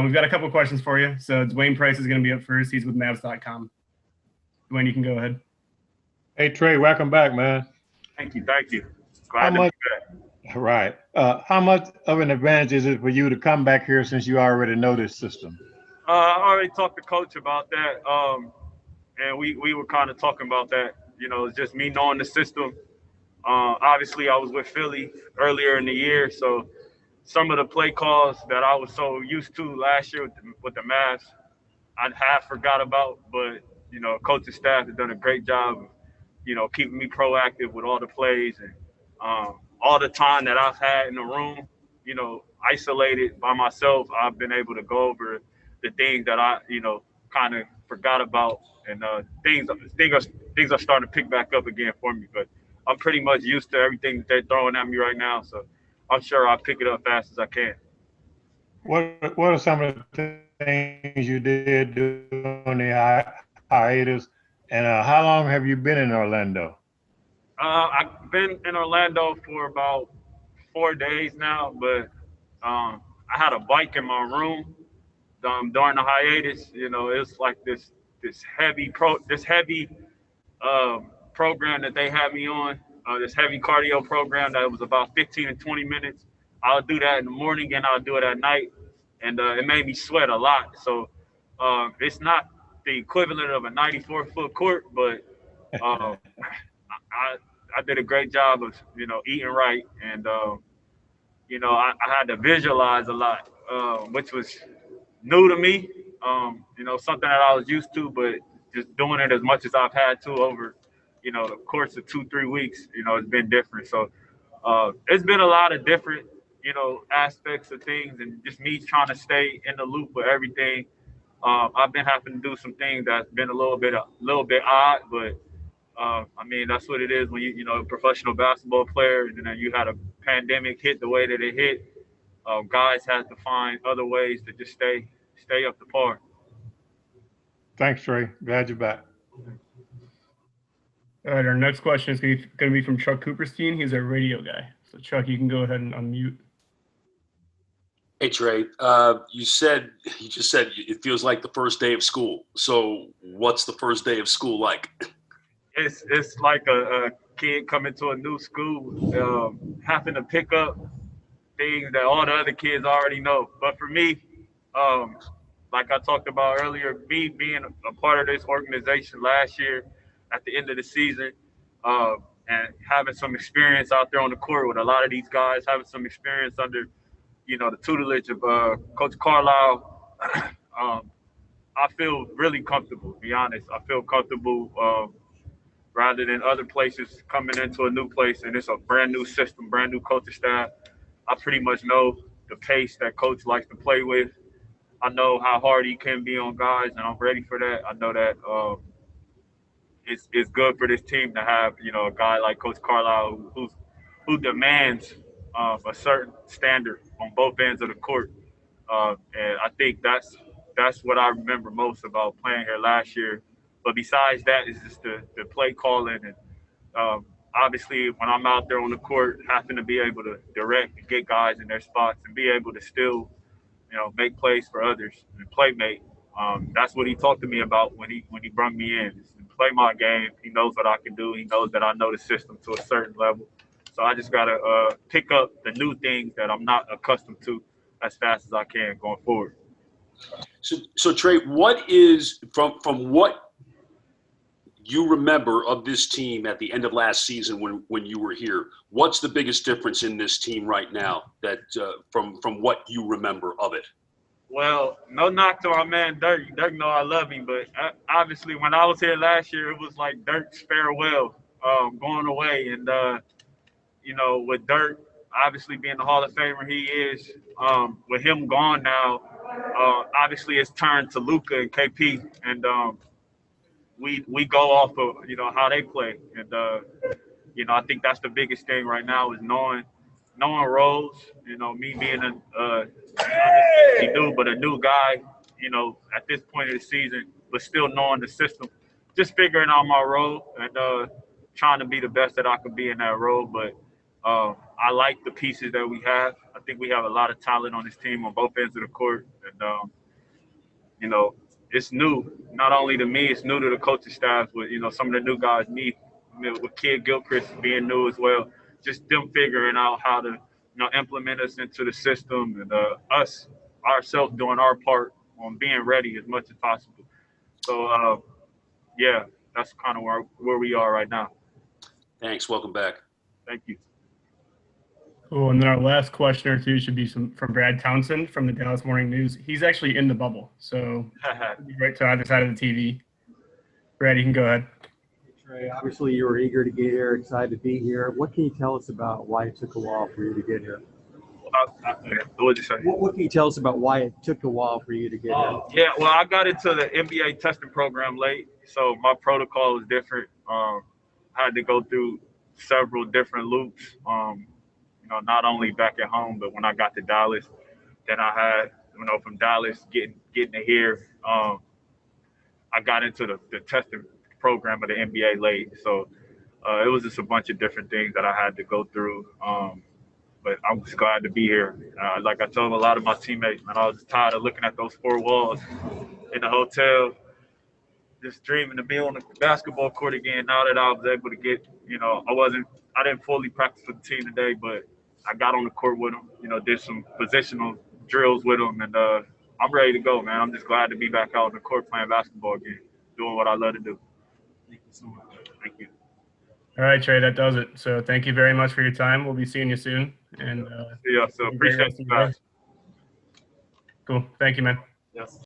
We've got a couple questions for you. So Dwayne Price is going to be up first. He's with Mavs.com. Dwayne, you can go ahead. Hey, Trey, welcome back, man. Thank you. Glad to be back. Right. How much of an advantage is it for you to come back here since you already know this system? I already talked to Coach about that, and we were kind of talking about that. It's just me knowing the system. Obviously, I was with Philly earlier in the year, so some of the play calls that I was so used to last year with the Mavs, I half forgot about. But coaching staff has done a great job of keeping me proactive with all the plays and all the time that I've had in the room, isolated by myself. I've been able to go over the things that I kind of forgot about, and things are starting to pick back up again for me. But I'm pretty much used to everything that they're throwing at me right now, so I'm sure I'll pick it up fast as I can. What are some of the things you did during the hiatus, and how long have you been in Orlando? I've been in Orlando for about 4 days now, but I had a bike in my room during the hiatus. It's like this heavy program that they had me on, this heavy cardio program that was about 15 to 20 minutes. I'll do that in the morning and I'll do it at night, and it made me sweat a lot. So it's not the equivalent of a 94-foot court, but I did a great job of eating right, and I had to visualize a lot, which was new to me. Something that I was used to, but just doing it as much as I've had to over the course of 2-3 weeks, it's been different. So it's been a lot of different aspects of things, and just me trying to stay in the loop with everything. I've been having to do some things that's been a little bit odd, but that's what it is when a professional basketball player, and then you had a pandemic hit the way that it hit. Guys had to find other ways to just stay up to par. Thanks, Trey. Glad you're back. All right, our next question is going to be from Chuck Cooperstein. He's our radio guy. So, Chuck, you can go ahead and unmute. Hey, Trey. You just said it feels like the first day of school. So, what's the first day of school like? It's like a kid coming to a new school, having to pick up things that all the other kids already know. But for me, like I talked about earlier, me being a part of this organization last year at the end of the season, and having some experience out there on the court with a lot of these guys, having some experience under, the tutelage of Coach Carlisle, I feel really comfortable, to be honest. I feel comfortable rather than other places coming into a new place, and it's a brand new system, brand new coaching staff. I pretty much know the pace that Coach likes to play with. I know how hard he can be on guys, and I'm ready for that. I know that it's good for this team to have a guy like Coach Carlisle who demands a certain standard on both ends of the court, and I think that's what I remember most about playing here last year. But besides that, it's just the play calling, and obviously when I'm out there on the court, having to be able to direct and get guys in their spots and be able to still make plays for others and playmate. That's what he talked to me about when he brought me in. It's to play my game. He knows what I can do. He knows that I know the system to a certain level. So I just gotta pick up the new things that I'm not accustomed to as fast as I can going forward. So Trey, what is from what you remember of this team at the end of last season when you were here? What's the biggest difference in this team right now that from what you remember of it? Well, no knock to our man Dirk. Dirk know I love him, but obviously when I was here last year, it was like Dirk's farewell, going away. And, with Dirk obviously being the Hall of Famer he is, with him gone now, obviously it's turned to Luka and KP. And we go off of, how they play. And, I think that's the biggest thing right now is knowing roles, me being a new guy, at this point of the season, but still knowing the system, just figuring out my role and trying to be the best that I could be in that role. But I like the pieces that we have. I think we have a lot of talent on this team on both ends of the court. And, you know, it's new. Not only to me, it's new to the coaching staff with, you know, some of the new guys, me, with Kid Gilchrist being new as well. Just them figuring out how to, you know, implement us into the system and us, ourselves doing our part on being ready as much as possible. So, yeah, that's kind of where we are right now. Thanks. Welcome back. Thank you. Cool. And then our last question or two should be from Brad Townsend from the Dallas Morning News. He's actually in the bubble, so right to either side of the TV. Brad, you can go ahead. Trey, obviously you were eager to get here, excited to be here. What can you tell us about why it took a while for you to get here? What did you say? What can you tell us about why it took a while for you to get here? Yeah, well, I got into the NBA testing program late, so my protocol was different. I had to go through several different loops. You know, not only back at home, but when I got to Dallas, then I had, you know, from Dallas getting to here, I got into the testing program of the NBA late. So it was just a bunch of different things that I had to go through. But I'm just glad to be here. Like I told a lot of my teammates, man, I was just tired of looking at those four walls in the hotel, just dreaming to be on the basketball court again. Now that I was able to get, you know, I didn't fully practice with the team today, but I got on the court with them, you know, did some positional drills with them, and I'm ready to go, man. I'm just glad to be back out on the court playing basketball again, doing what I love to do. Thank you so much. Thank you. All right, Trey, that does it. So thank you very much for your time. We'll be seeing you soon. And yeah, so appreciate you guys. Cool. Thank you, man. Yes.